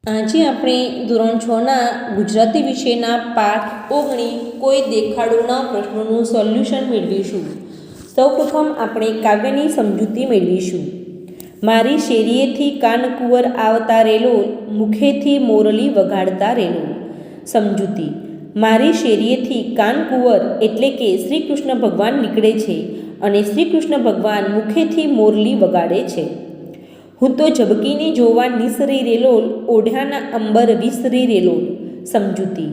આજે આપણે ધોરણ 6ના ગુજરાતી વિષયના પાઠ 19 કોઈ દેખાડોના પ્રશ્નોનું સોલ્યુશન મેળવીશું. સૌપ્રથમ આપણે કાવ્યની સમજૂતી મેળવીશું. મારી શેરીએથી કાનકુંવર આવતા રેલોલ, મુખેથી મોરલી વગાડતા રેલોલ. સમજૂતી. મારી શેરીએથી કાનકુંવર એટલે કે શ્રી કૃષ્ણ ભગવાન નીકળે છે અને શ્રી કૃષ્ણ ભગવાન મુખેથી મોરલી વગાડે છે. હું તો ઝબકીને જોવા નિસરી રેલોલ, ઓઢાના અંબર વિસરી રેલોલ. સમજૂતી.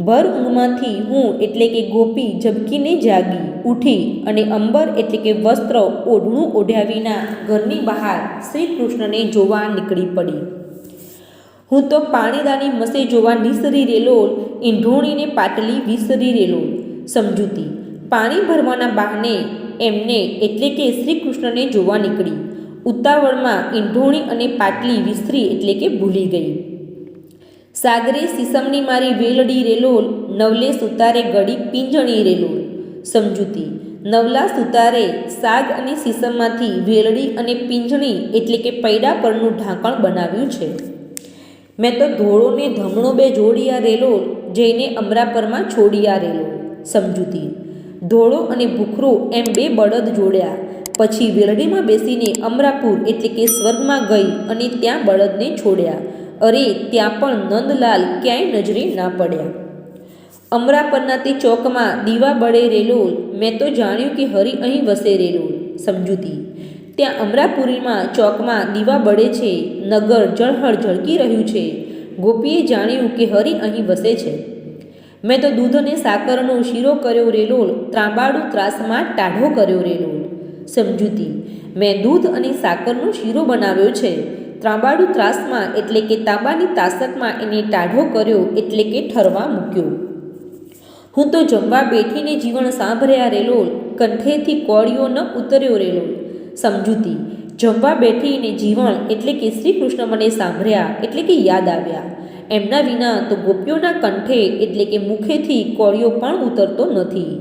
ભર ઊંઘમાંથી હું એટલે કે ગોપી ઝબકીને જાગી ઉઠી અને અંબર એટલે કે વસ્ત્ર ઓઢણું ઓઢ્યા વિના ઘરની બહાર શ્રી કૃષ્ણને જોવા નીકળી પડી. હું તો પાણીદાની મસે જોવા નિસરી રેલોલ, ઈંઢોણીને પાટલી વિસરી રેલોલ. સમજૂતી. પાણી ભરવાના બહાને એમને એટલે કે શ્રી કૃષ્ણને જોવા નીકળી. ઉતાવળમાં ઈંઢોણી અને પાટલી વિસરી એટલે કે ભૂલી ગઈ. સાગરે સીસમની મારી વેલડી રેલોલ, નવલે સુતારે ગળી પિંજણી રેલોલ. સમજૂતી. નવલા સુતારે સાગ અને સીસમમાંથી વેલડી અને પિંજણી એટલે કે પૈડા પરનું ઢાંકણ બનાવ્યું છે. મેં તો ધોળો ને ધમણો બે જોડિયા રેલોલ, જઈને અમરાપરમાં છોડિયા રેલોલ. સમજૂતી. ધોળો અને ભૂખરો એમ બે બળદ જોડ્યા, પછી વેલડીમાં બેસીને અમરાપુર એટલે કે સ્વર્ગમાં ગઈ અને ત્યાં બળદને છોડ્યા. અરે ત્યાં પણ નંદલાલ ક્યાંય નજરે ના પડ્યા. અમરાપરના તે ચોકમાં દીવા બળે રેલોલ, મેં તો જાણ્યું કે હરિ અહીં વસે રેલોલ. સમજૂતી. ત્યાં અમરાપુરીમાં ચોકમાં દીવા બળે છે, નગર ઝળહળ ઝળકી રહ્યું છે. ગોપીએ જાણ્યું કે હરિ અહીં વસે છે. મેં તો દૂધ અને સાકરનો શીરો કર્યો રેલોલ, ત્રાંબાડું ત્રાસમાં ટાઢો કર્યો રેલોલ. સમજૂતી. મેં દૂધ અને સાકરનો શીરો બનાવ્યો છે, ત્રાંબાડું ત્રાસમાં એટલે કે તાંબાની તાસકમાં એને ટાઢો કર્યો એટલે કે ઠરવા મૂક્યો. હું તો જમવા બેઠીને જીવન સાંભળ્યા રેલોલ, કંઠેથી કોળિયો ન ઉતર્યો રેલોલ. સમજૂતી. જમવા બેઠીને જીવન એટલે કે શ્રી કૃષ્ણ મને સાંભળ્યા એટલે કે યાદ આવ્યા. એમના વિના તો ગોપીઓના કંઠે એટલે કે મુખેથી કોળિયો પણ ઉતરતો નથી.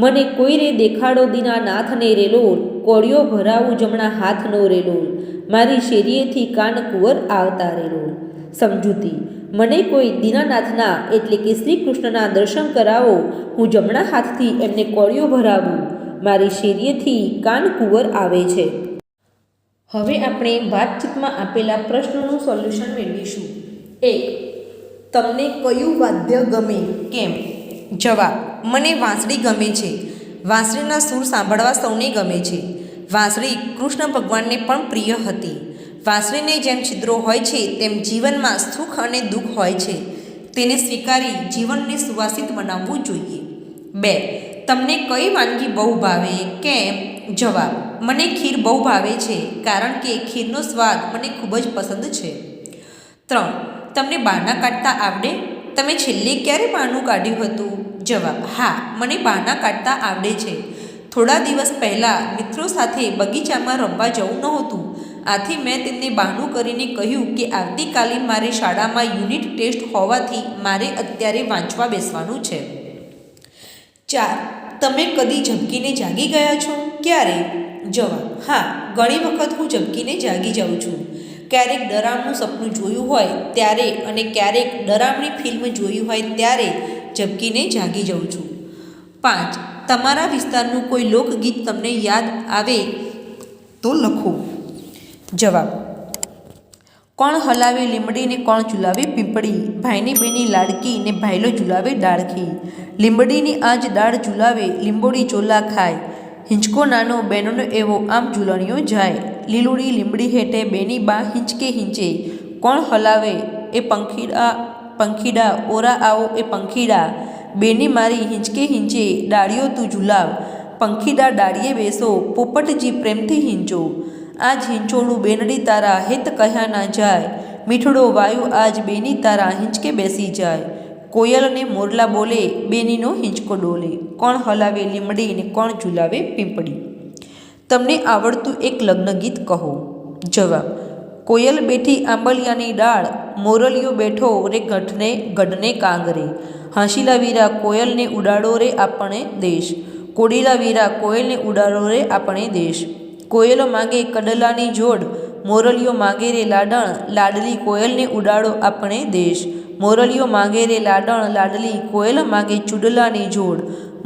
મને કોઈ રે દેખાડો દીના નાથને રેલોલ, કોળિયો ભરાવું જમણા હાથનો રેલોલ. મારી શેરીએથી કાનકુંવર આવતા રેલોલ. સમજૂતી. મને કોઈ દીનાનાથના એટલે કે શ્રી કૃષ્ણના દર્શન કરાવો, હું જમણા હાથથી એમને કોળિયો ભરાવું. મારી શેરીએથી કાનકુંવર આવે છે. હવે આપણે વાતચીતમાં આપેલા પ્રશ્નોનું સોલ્યુશન મેળવીશું. 1. તમને કયું વાદ્ય ગમે? કેમ? જવાબ. મને વાંસળી ગમે છે. વાંસળીના સૂર સાંભળવા સૌને ગમે છે. વાંસળી કૃષ્ણ ભગવાનને પણ પ્રિય હતી. વાંસળીને જેમ છિદ્રો હોય છે તેમ જીવનમાં સુખ અને દુઃખ હોય છે. તેને સ્વીકારી જીવનને સુવાસિત બનાવવું જોઈએ. 2. તમને કઈ વાનગી બહુ ભાવે? કેમ? જવાબ. મને ખીર બહુ ભાવે છે કારણ કે ખીરનો સ્વાદ મને ખૂબ જ પસંદ છે. 3. તમને બારણા કાઢતા આવડે? તમે છેલ્લે ક્યારે બારણું કાઢ્યું હતું? જવાબ. હા, મને બારણા કાઢતા આવડે છે. થોડા દિવસ પહેલાં મિત્રો સાથે બગીચામાં રમવા જવું નહોતું, આથી મેં તેમને બહાનું કરીને કહ્યું કે આવતીકાલે મારે શાળામાં યુનિટ ટેસ્ટ હોવાથી મારે અત્યારે વાંચવા બેસવાનું છે. 4. તમે કદી ઝબકીને જાગી ગયા છો? ક્યારે? જવાબ. હા, ઘણી વખત હું ઝબકીને જાગી જાઉં છું. ક્યારેક ડરામણું સપનું જોયું હોય ત્યારે અને ક્યારેક ડરામણી ફિલ્મ જોઈ હોય ત્યારે ઝબકીને જાગી જાઉં છું. 5. તમારા વિસ્તારનું કોઈ લોકગીત તમને યાદ આવે તો લખો. જવાબ. કોણ હલાવે લીમડી ને કોણ ઝુલાવે પીંપળી? ભાઈની બેની લાડકી ને ભાઈલો ઝુલાવે ડાળખી. લીમડીની આજ ડાળ ઝુલાવે, લીંબોડી ચોલા ખાય. હિંચકો નાનો બેનોનો એવો આમ ઝૂલણીઓ જાય. લીલુડી લીમડી હેઠે બેની બા હિંચકે હિંચે. કોણ હલાવે એ પંખીડા, ઓરા આવો એ પંખીડા. બેની મારી હિંચકે હિંચે, ડાળીઓ તું ઝુલાવ. પંખીડા ડાળીએ બેસો, પોપટજી પ્રેમથી હિંચો. આજ હિંચોળું બેનડી તારા હેત કહ્યા ના જાય. મીઠડો વાયુ આજ બેની તારા હિંચકે બેસી જાય. કોયલને મોરલા બોલે, બેનીનો હિંચકો ડોલે. કોણ હલાવે લીમડી ને કોણ ઝુલાવે પીંપળી? તમને આવડતું એક લગ્ન ગીત કહો. જવાબ. કોયલ બેઠી આંબલિયાની ડાળ, મોરલિયો બેઠો રે ગઢને કાંગરે. હાંસીલા વીરા કોયલને ઉડાડો રે આપણે દેશ. કોડીલા વીરા કોયલને ઉડાડો રે આપણે દેશ. કોયલ માંગે કડલાની જોડ, મોરલીઓ માગે રે લાડણ લાડલી કોયલને ઉડાડો આપણે દેશ. મોરલીઓ માગે રે લાડણ લાડલી કોયલ માગે ચૂડલાની જોડ.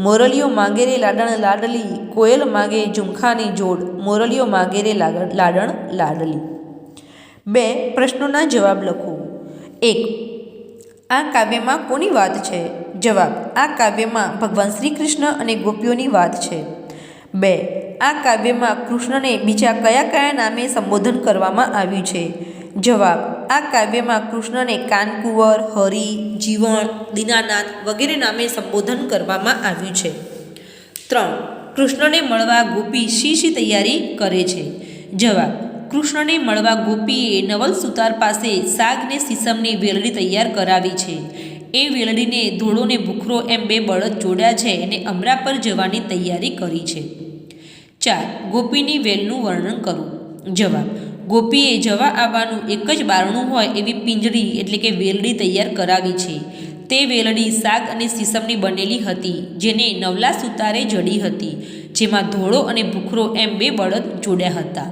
મોરલીઓ માગે રે લાડણ લાડલી કોયલ માગે ઝુમખાની જોડ. મોરલીઓ માગે રે લાડણ લાડલી. 2 પ્રશ્નોના જવાબ લખો. 1. આ કાવ્યમાં કોની વાત છે? જવાબ: આ કાવ્યમાં ભગવાન શ્રી કૃષ્ણ અને ગોપીઓની વાત છે. 2. આ કાવ્યમાં કૃષ્ણને બીજા કયા કયા નામે સંબોધન કરવામાં આવ્યું છે? જવાબ: આ કાવ્યમાં કૃષ્ણને કાનકુંવર, હરિ, જીવણ, દીનાનાથ વગેરે નામે સંબોધન કરવામાં આવ્યું છે. 3. કૃષ્ણને મળવા ગોપી શી તૈયારી કરે છે? જવાબ: કૃષ્ણને મળવા ગોપીએ નવલ સુતાર પાસે સાગ ને સીસમની વેલડી તૈયાર કરાવી છે. એ વેલડીને ધોળો ને ભૂખરો એમ 2 બળદ જોડ્યા છે અને અમરા પર જવાની તૈયારી કરી છે. 4. ગોપીની વેલનું વર્ણન કરો. જવાબ: ગોપીએ જવા આવવાનું એક જ બારણું હોય એવી પિંજડી એટલે કે વેલડી તૈયાર કરાવી છે. તે વેલડી સાગ અને સીસમની બનેલી હતી, જેને નવલા સુતારે જડી હતી, જેમાં ધોળો અને ભૂખરો એમ 2 બળદ જોડ્યા હતા.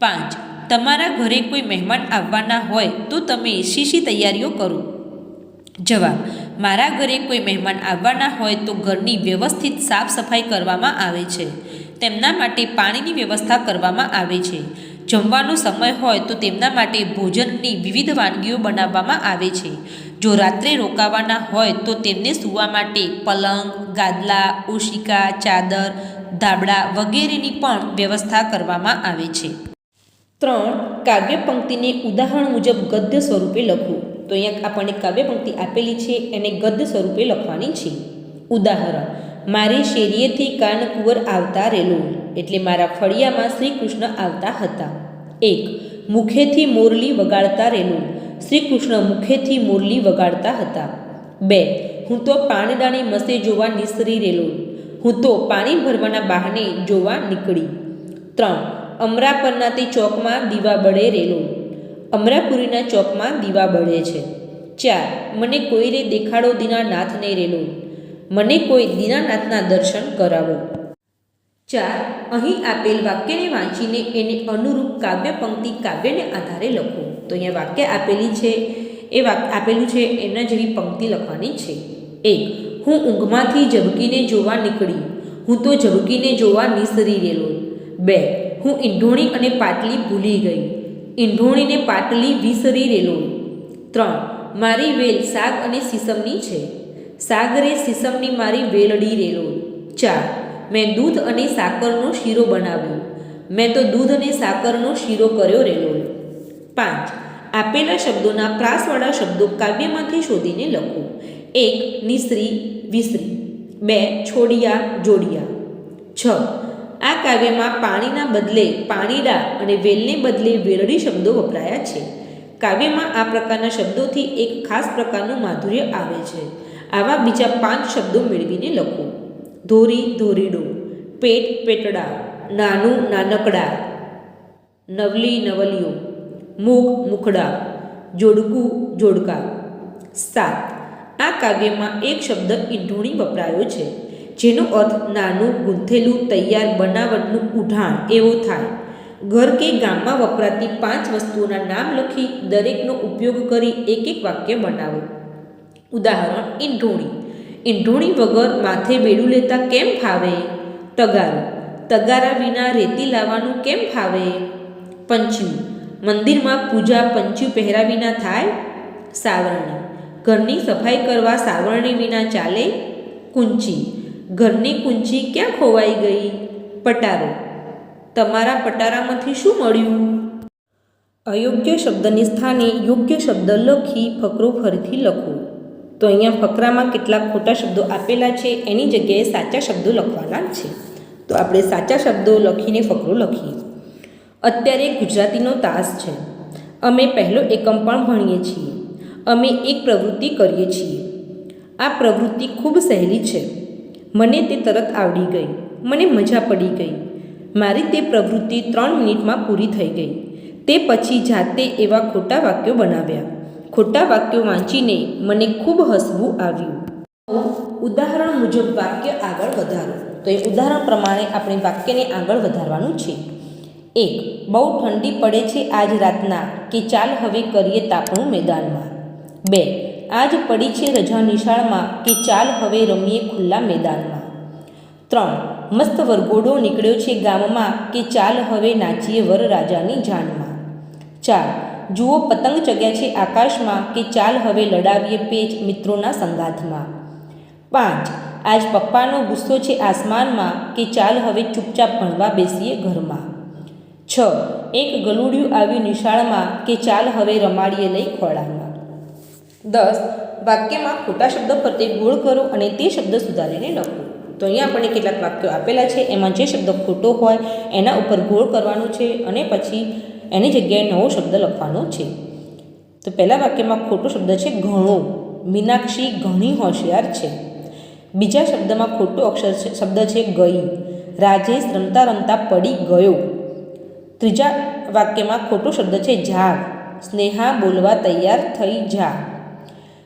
5. તમારા ઘરે કોઈ મહેમાન આવવાના હોય તો તમે શી તૈયારીઓ કરો? જવાબ: મારા ઘરે કોઈ મહેમાન આવવાના હોય તો ઘરની વ્યવસ્થિત સાફ સફાઈ કરવામાં આવે છે. તેમના માટે પાણીની વ્યવસ્થા કરવામાં આવે છે. જમવાનો સમય હોય તો તેમના માટે ભોજનની વિવિધ વાનગીઓ બનાવવામાં આવે છે. જો રાત્રે રોકાવાના હોય તો તેમને સૂવા માટે પલંગ, ગાદલા, ઓશિકા, ચાદર, ધાબળા વગેરેની પણ વ્યવસ્થા કરવામાં આવે છે. 3. કાવ્ય પંક્તિને ઉદાહરણ મુજબ ગદ્ય સ્વરૂપે લખો. તો અહીંયા આપણને કાવ્ય પંક્તિ આપેલી છે, એને ગદ્ય સ્વરૂપે લખવાની છે. ઉદાહરણ: મારી શેરીએથી કાનકુંવર આવતા રેલોલ, એટલે મારા ફળિયામાં શ્રી કૃષ્ણ આવતા હતા. 1. મુખેથી મોરલી વગાડતા રેલોલ, શ્રી કૃષ્ણ મુખેથી મોરલી વગાડતા હતા. 2. હું તો પાણીદાણી મસે જોવા નિસરી રેલોલ, હું તો પાણી ભરવાના બહાને જોવા નીકળી. 3. અમરા પરના તે ચોકમાં દીવા બળે રેલોલ, અમરાપુરીના ચોકમાં દીવા બળે છે. 4. મને કોઈ રે દેખાડો દીનાનાથને રેલોલ, મને કોઈ દીનાનાથના દર્શન કરાવો. 4. અહીં આપેલ વાક્યને વાંચીને એને અનુરૂપ કાવ્ય પંક્તિ કાવ્યને આધારે લખો. તો અહીંયા વાક્ય આપેલી છે, આપેલું છે એના જેવી પંક્તિ લખવાની છે. 1. હું ઊંઘમાંથી ઝબકીને જોવા નીકળી, હું તો ઝબકીને જોવા નિસરી રેલોલ. 2. હું ઈંઢોણી અને પાટલી ભૂલી ગઈ, ઈંઢોણીને પાટલી વિસરી રેલોલ. 3. મારી વેલ સાગ અને સીસમની છે, સાગરે સીસમની મારી વેલડી રેલોલ. 4. મેં દૂધ અને સાકરનો શીરો બનાવ્યો, મેં તો દૂધ અને સાકરનો શીરો કર્યો રેલોલ. 5. આપેલા શબ્દોના પ્રાસવાળા શબ્દો કાવ્યમાંથી શોધીને લખો. 1. નિસરી, વિસરી. 2. છોડિયા, જોડિયા. 6. આ કાવ્યમાં પાણીના બદલે પાણીડા અને વેલને બદલે વેલડી શબ્દો વપરાયા છે. કાવ્યમાં આ પ્રકારના શબ્દોથી એક ખાસ પ્રકારનું માધુર્ય આવે છે. આવા બીજા 5 શબ્દો મેળવીને લખો. ધોરી, ધોરીડો. પેટ, પેટડા. નાનું, નાનકડા. નવલી, નવલીઓ. મુખ, મુખડા. જોડકું, જોડકા. 7. આ કાવ્યમાં એક શબ્દ ઈંઢોણી વપરાયો છે, જેનો અર્થ નાનું, ગૂંથેલું, તૈયાર બનાવટનું ઉઢાણ એવો થાય. ઘર કે ગામમાં વપરાતી 5 વસ્તુઓના નામ લખી દરેકનો ઉપયોગ કરી એક વાક્ય બનાવો. ઉદાહરણ: ઈંઢોણી. ઈંઢોણી વગર માથે બેડું લેતા કેમ ફાવે? તગારું. તગારા વિના રેતી લાવવાનું કેમ ફાવે? પંચ્યું. મંદિરમાં પૂજા પંચ્યું પહેર્યા વિના થાય? સાવરણી. ઘરની સફાઈ કરવા સાવરણી વિના ચાલે? કુંચી. ઘરની કુંચી ક્યાં ખોવાઈ ગઈ? પટારો. તમારા પટારામાંથી શું મળ્યું? અયોગ્ય શબ્દની સ્થાને યોગ્ય શબ્દ લખી ફકરો ફરીથી લખો. તો અહીંયા ફકરામાં કેટલાક ખોટા શબ્દો આપેલા છે, એની જગ્યાએ સાચા શબ્દો લખવાના છે. તો આપણે સાચા શબ્દો લખીને ફકરો લખીએ. અત્યારે ગુજરાતીનો તાસ છે. અમે પહેલો એકમ પણ ભણીએ છીએ. અમે એક પ્રવૃત્તિ કરીએ છીએ. આ પ્રવૃત્તિ ખૂબ સહેલી છે. મને તે તરત આવડી ગઈ. મને મજા પડી ગઈ. મારી તે પ્રવૃત્તિ 3 મિનિટમાં પૂરી થઈ ગઈ. તે પછી જાતે એવા ખોટા વાક્યો બનાવ્યા. ખોટા વાક્યો વાંચીને મને ખૂબ હસવું આવ્યું. ઉદાહરણ મુજબ વાક્ય આગળ વધારો. તો એ ઉદાહરણ પ્રમાણે આપણે વાક્યને આગળ વધારવાનું છે. એક, બહુ ઠંડી પડે છે આજ રાતના, કે ચાલ હવે કરીએ તાપણું મેદાનમાં. બે, આજ પડી છે રજા નિશાળમાં, કે ચાલ હવે રમીએ ખુલ્લા મેદાનમાં. ત્રણ, મસ્ત વરઘોડો નીકળ્યો છે ગામમાં, કે ચાલ હવે નાચીએ વરરાજાની જાનમાં. ચાર, જુઓ પતંગ ચગ્યા છે આકાશમાં, કે ચાલ હવે લડાવીએ પેચ મિત્રોના સંગાથમાં. પાંચ, આજ પપ્પાનો ગુસ્સો છે આસમાનમાં, કે ચાલ હવે ચૂપચાપ ભણવા બેસીએ ઘરમાં. છ, એક ગલુડિયું આવ્યું નિશાળમાં, કે ચાલ હવે રમાડીએ લઈ ખોળામાં. 10, વાક્યમાં ખોટા શબ્દ ફરતે ગોળ કરો અને તે શબ્દ સુધારીને લખો. તો અહીંયા આપણને કેટલાક વાક્યો આપેલા છે, એમાં જે શબ્દ ખોટો હોય એના ઉપર ગોળ કરવાનું છે અને પછી એની જગ્યાએ નવો શબ્દ લખવાનો છે. તો પહેલા વાક્યમાં ખોટો શબ્દ છે ઘણો. મીનાક્ષી ઘણી હોશિયાર છે. બીજા શબ્દમાં ખોટો શબ્દ છે ગઈ. રાજેશ રમતા રમતા પડી ગયો. ત્રીજા વાક્યમાં ખોટો શબ્દ છે ઝાડ. સ્નેહા બોલવા તૈયાર થઈ જા.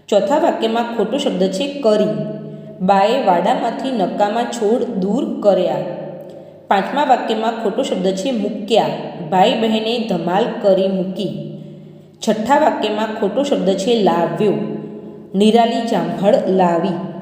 ચોથા વાક્યમાં ખોટો શબ્દ છે કરી. બાએ વાડામાંથી નકામા છોડ દૂર કર્યા. પાંચમા વાક્યમાં ખોટો શબ્દ છે મૂક્યા. ભાઈ બહેને ધમાલ કરી મૂકી. છઠ્ઠા વાક્યમાં ખોટો શબ્દ છે લાવ્યો. નિરાલી જામફળ લાવી.